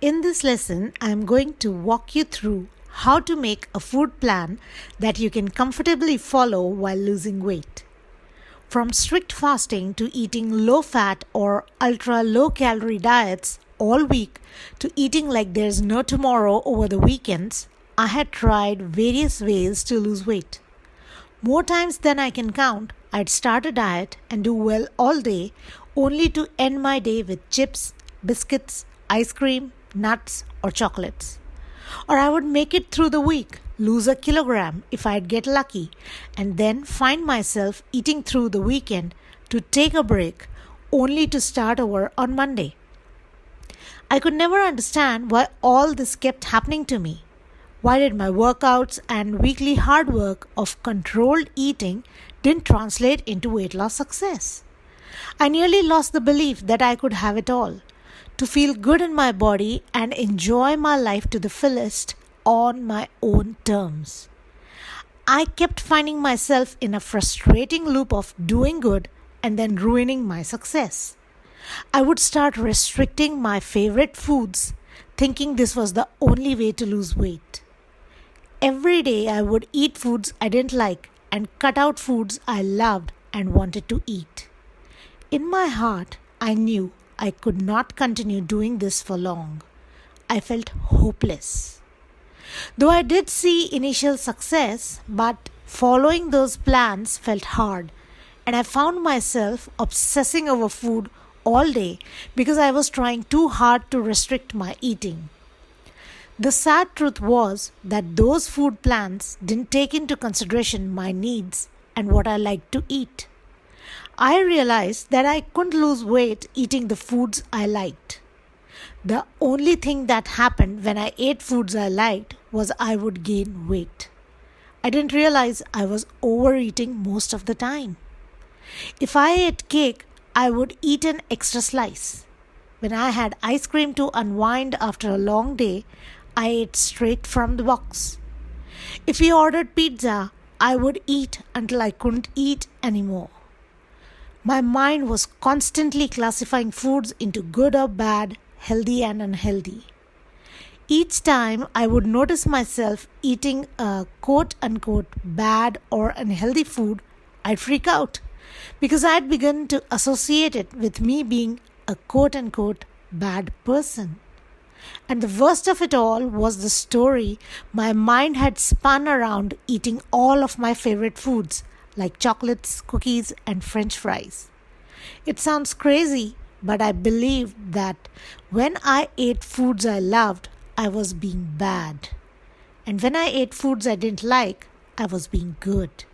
In this lesson, I am going to walk you through how to make a food plan that you can comfortably follow while losing weight. From strict fasting to eating low fat or ultra low calorie diets all week to eating like there's no tomorrow over the weekends, I had tried various ways to lose weight. More times than I can count, I'd start a diet and do well all day only to end my day with chips, biscuits, ice cream, nuts, or chocolates. Or I would make it through the week, lose a kilogram if I'd get lucky, and then find myself eating through the weekend to take a break only to start over on Monday. I could never understand why all this kept happening to me. Why did my workouts and weekly hard work of controlled eating didn't translate into weight loss success? I nearly lost the belief that I could have it all, to feel good in my body and enjoy my life to the fullest on my own terms. I kept finding myself in a frustrating loop of doing good and then ruining my success. I would start restricting my favorite foods, thinking this was the only way to lose weight. Every day I would eat foods I didn't like and cut out foods I loved and wanted to eat. In my heart, I knew I could not continue doing this for long. I felt hopeless. Though I did see initial success, but following those plans felt hard, and I found myself obsessing over food all day because I was trying too hard to restrict my eating. The sad truth was that those food plans didn't take into consideration my needs and what I liked to eat. I realized that I couldn't lose weight eating the foods I liked. The only thing that happened when I ate foods I liked was I would gain weight. I didn't realize I was overeating most of the time. If I ate cake, I would eat an extra slice. When I had ice cream to unwind after a long day, I ate straight from the box. If we ordered pizza, I would eat until I couldn't eat anymore. My mind was constantly classifying foods into good or bad, healthy and unhealthy. Each time I would notice myself eating a quote-unquote bad or unhealthy food, I'd freak out because I'd begun to associate it with me being a quote-unquote bad person. And the worst of it all was the story my mind had spun around eating all of my favorite foods like chocolates, cookies, and French fries. It sounds crazy, but I believed that when I ate foods I loved, I was being bad. And when I ate foods I didn't like, I was being good.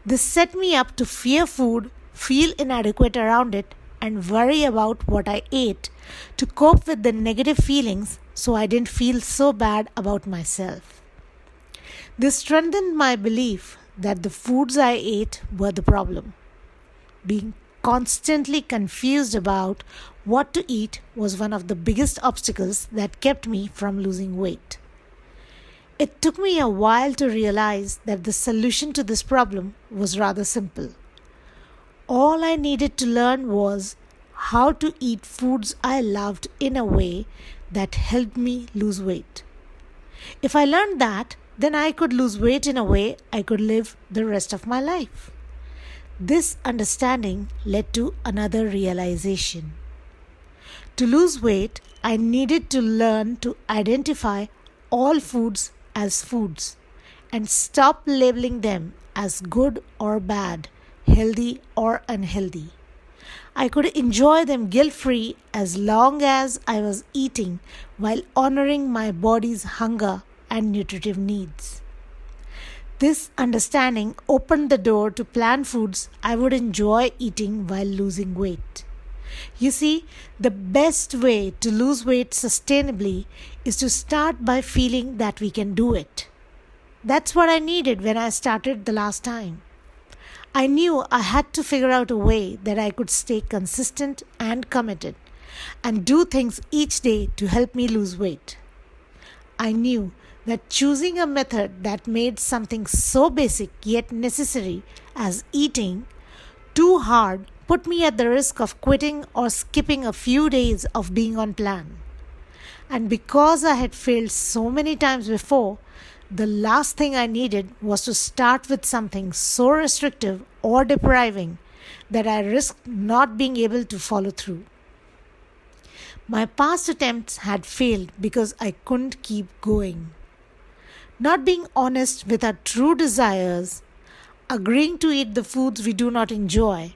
This set me up to fear food, feel inadequate around it, and worry about what I ate to cope with the negative feelings so I didn't feel so bad about myself. This strengthened my belief that the foods I ate were the problem. Being constantly confused about what to eat was one of the biggest obstacles that kept me from losing weight. It took me a while to realize that the solution to this problem was rather simple. All I needed to learn was how to eat foods I loved in a way that helped me lose weight. If I learned that, then I could lose weight in a way I could live the rest of my life. This understanding led to another realization. To lose weight, I needed to learn to identify all foods as foods and stop labeling them as good or bad, healthy or unhealthy. I could enjoy them guilt-free as long as I was eating while honoring my body's hunger and nutritive needs. This understanding opened the door to plan foods I would enjoy eating while losing weight. You see, the best way to lose weight sustainably is to start by feeling that we can do it. That's what I needed when I started the last time. I knew I had to figure out a way that I could stay consistent and committed and do things each day to help me lose weight. I knew that choosing a method that made something so basic yet necessary as eating too hard put me at the risk of quitting or skipping a few days of being on plan. And because I had failed so many times before, the last thing I needed was to start with something so restrictive or depriving that I risked not being able to follow through. My past attempts had failed because I couldn't keep going. Not being honest with our true desires, agreeing to eat the foods we do not enjoy,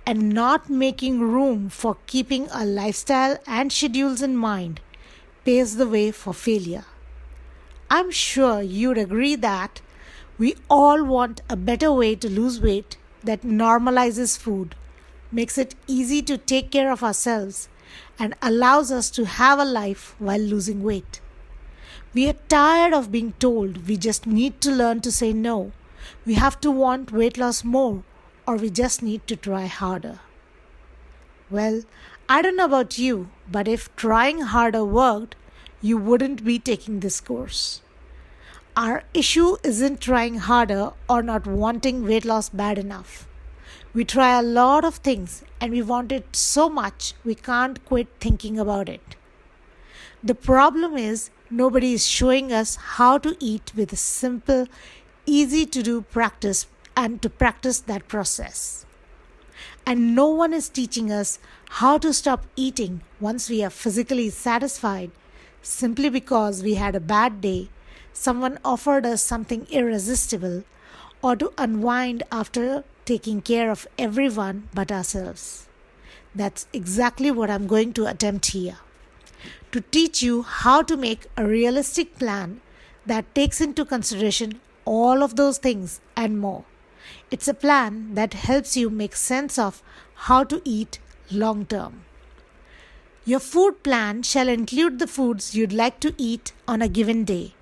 and not making room for keeping our lifestyle and schedules in mind paves the way for failure. I'm sure you'd agree that we all want a better way to lose weight that normalizes food, makes it easy to take care of ourselves, and allows us to have a life while losing weight. We are tired of being told we just need to learn to say no, we have to want weight loss more, or we just need to try harder. Well, I don't know about you, but if trying harder worked, you wouldn't be taking this course. Our issue isn't trying harder or not wanting weight loss bad enough. We try a lot of things and we want it so much we can't quit thinking about it. The problem is nobody is showing us how to eat with a simple, easy to do practice and to practice that process. And no one is teaching us how to stop eating once we are physically satisfied simply because we had a bad day, someone offered us something irresistible, or to unwind after taking care of everyone but ourselves. That's exactly what I'm going to attempt here. To teach you how to make a realistic plan that takes into consideration all of those things and more. It's a plan that helps you make sense of how to eat long term. Your food plan shall include the foods you'd like to eat on a given day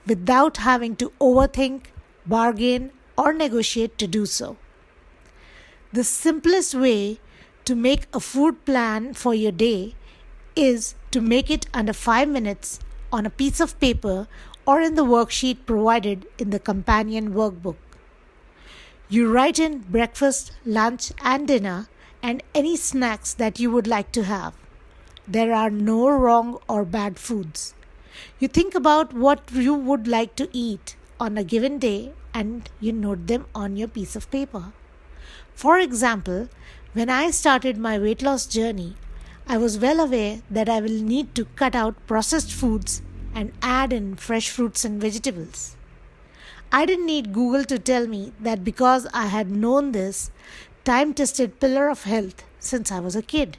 without having to overthink, bargain, or negotiate to do so. The simplest way to make a food plan for your day is to make it under 5 minutes on a piece of paper or in the worksheet provided in the companion workbook. You write in breakfast, lunch, and dinner and any snacks that you would like to have. There are no wrong or bad foods. You think about what you would like to eat on a given day and you note them on your piece of paper. For example, when I started my weight loss journey, I was well aware that I will need to cut out processed foods and add in fresh fruits and vegetables. I didn't need Google to tell me that because I had known this time-tested pillar of health since I was a kid.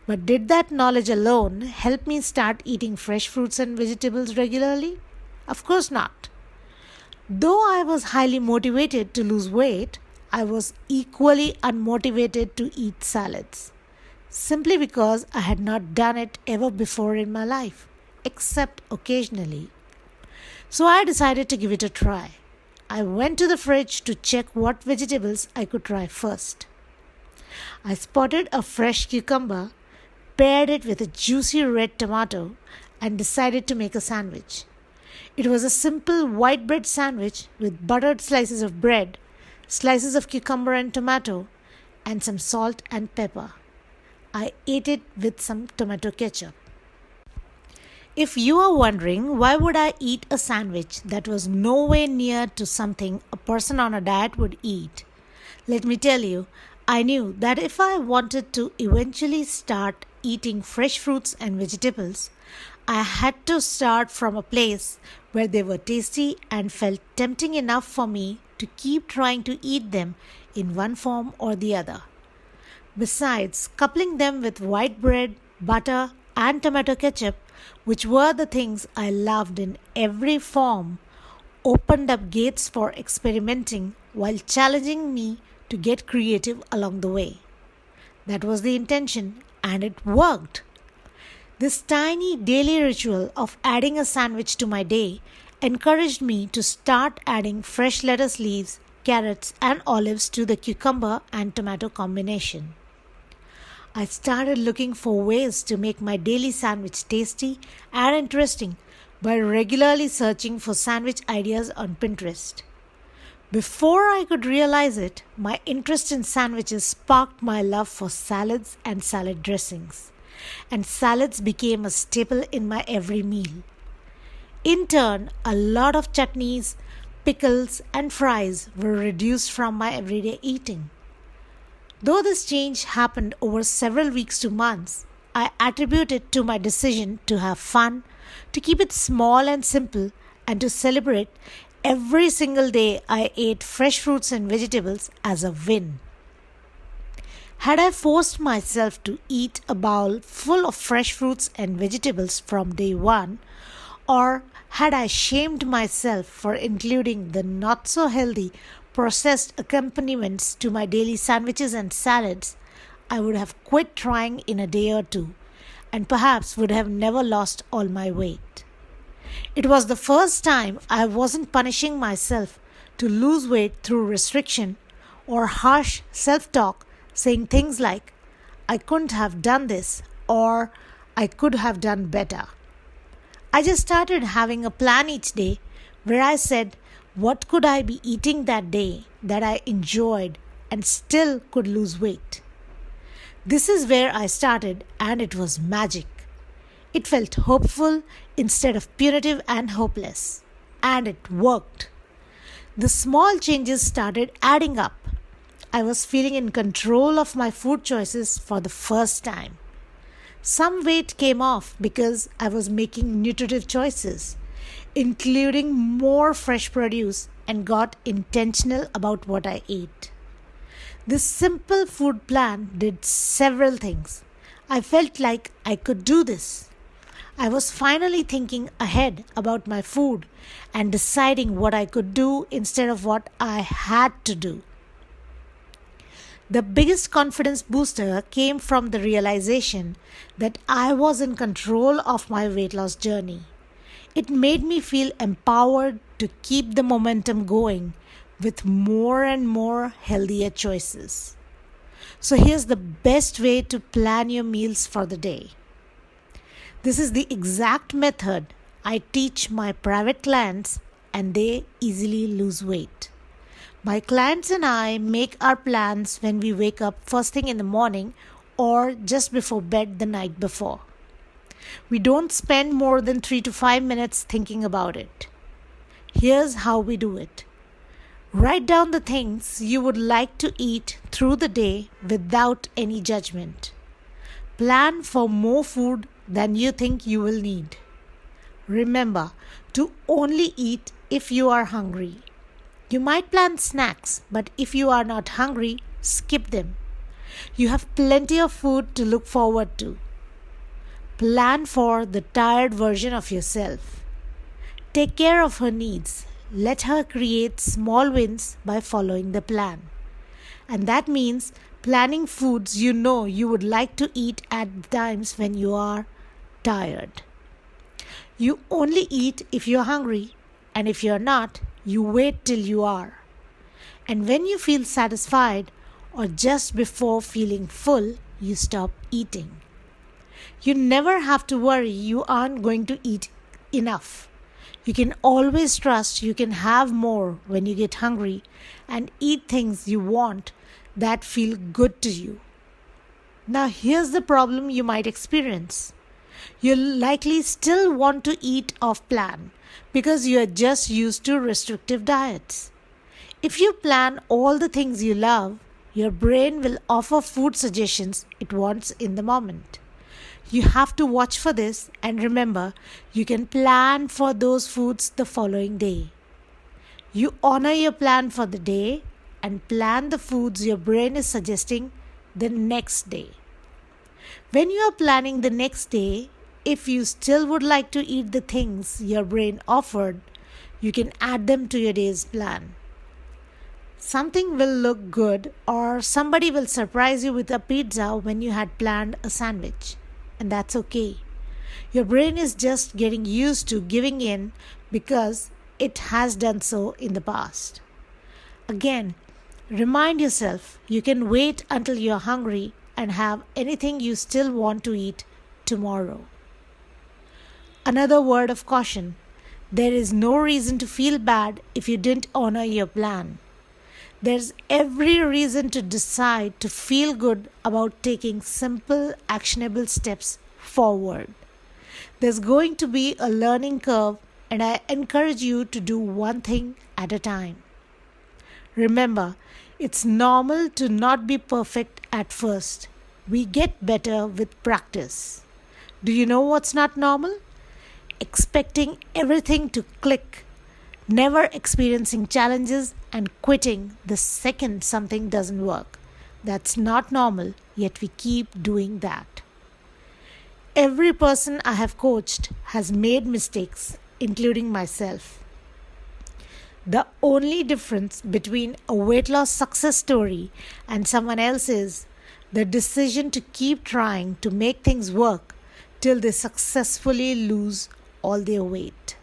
But did that knowledge alone help me start eating fresh fruits and vegetables regularly? Of course not. Though I was highly motivated to lose weight, I was equally unmotivated to eat salads, simply because I had not done it ever before in my life, except occasionally. So I decided to give it a try. I went to the fridge to check what vegetables I could try first. I spotted a fresh cucumber, paired it with a juicy red tomato, and decided to make a sandwich. It was a simple white bread sandwich with buttered slices of bread, slices of cucumber and tomato, and some salt and pepper. I ate it with some tomato ketchup. If you are wondering why would I eat a sandwich that was nowhere near to something a person on a diet would eat, let me tell you, I knew that if I wanted to eventually start eating fresh fruits and vegetables, I had to start from a place where they were tasty and felt tempting enough for me to keep trying to eat them in one form or the other. Besides, coupling them with white bread, butter, and tomato ketchup, which were the things I loved in every form, opened up gates for experimenting while challenging me to get creative along the way. That was the intention, and it worked. This tiny daily ritual of adding a sandwich to my day encouraged me to start adding fresh lettuce leaves, carrots, and olives to the cucumber and tomato combination. I started looking for ways to make my daily sandwich tasty and interesting by regularly searching for sandwich ideas on Pinterest. Before I could realize it, my interest in sandwiches sparked my love for salads and salad dressings. and salads became a staple in my every meal. In turn, a lot of chutneys, pickles, and fries were reduced from my everyday eating. Though this change happened over several weeks to months, I attribute it to my decision to have fun, to keep it small and simple, and to celebrate every single day I ate fresh fruits and vegetables as a win. Had I forced myself to eat a bowl full of fresh fruits and vegetables from day one, or had I shamed myself for including the not so healthy processed accompaniments to my daily sandwiches and salads, I would have quit trying in a day or two and perhaps would have never lost all my weight. It was the first time I wasn't punishing myself to lose weight through restriction or harsh self talk, saying things like, I couldn't have done this or I could have done better. I just started having a plan each day where I said, what could I be eating that day that I enjoyed and still could lose weight? This is where I started, and it was magic. It felt hopeful instead of punitive and hopeless. And it worked. The small changes started adding up. I was feeling in control of my food choices for the first time. Some weight came off because I was making nutritive choices, including more fresh produce, and got intentional about what I ate. This simple food plan did several things. I felt like I could do this. I was finally thinking ahead about my food and deciding what I could do instead of what I had to do. The biggest confidence booster came from the realization that I was in control of my weight loss journey. It made me feel empowered to keep the momentum going with more and more healthier choices. So here's the best way to plan your meals for the day. This is the exact method I teach my private clients, and they easily lose weight. My clients and I make our plans when we wake up first thing in the morning or just before bed the night before. We don't spend more than 3 to 5 minutes thinking about it. Here's how we do it. Write down the things you would like to eat through the day without any judgment. Plan for more food than you think you will need. Remember to only eat if you are hungry. You might plan snacks, but if you are not hungry, skip them. You have plenty of food to look forward to. Plan for the tired version of yourself. Take care of her needs. Let her create small wins by following the plan. And that means planning foods you know you would like to eat at times when you are tired. You only eat if you're hungry, and if you're not, you wait till you are. And when you feel satisfied or just before feeling full, you stop eating. You never have to worry you aren't going to eat enough. You can always trust you can have more when you get hungry and eat things you want that feel good to you. Now, here's the problem you might experience. You'll likely still want to eat off plan because you are just used to restrictive diets. If you plan all the things you love, your brain will offer food suggestions it wants in the moment. You have to watch for this, and remember, you can plan for those foods the following day. You honor your plan for the day and plan the foods your brain is suggesting the next day. When you are planning the next day, if you still would like to eat the things your brain offered, you can add them to your day's plan. Something will look good, or somebody will surprise you with a pizza when you had planned a sandwich. And that's okay. Your brain is just getting used to giving in because it has done so in the past. Again, remind yourself you can wait until you're hungry and have anything you still want to eat tomorrow. Another word of caution: there is no reason to feel bad if you didn't honor your plan. There's every reason to decide to feel good about taking simple, actionable steps forward. There's going to be a learning curve, and I encourage you to do one thing at a time. Remember, it's normal to not be perfect at first. We get better with practice. Do you know what's not normal? Expecting everything to click, never experiencing challenges, and quitting the second something doesn't work. That's not normal, yet we keep doing that. Every person I have coached has made mistakes, including myself. The only difference between a weight loss success story and someone else's the decision to keep trying to make things work till they successfully lose all their weight.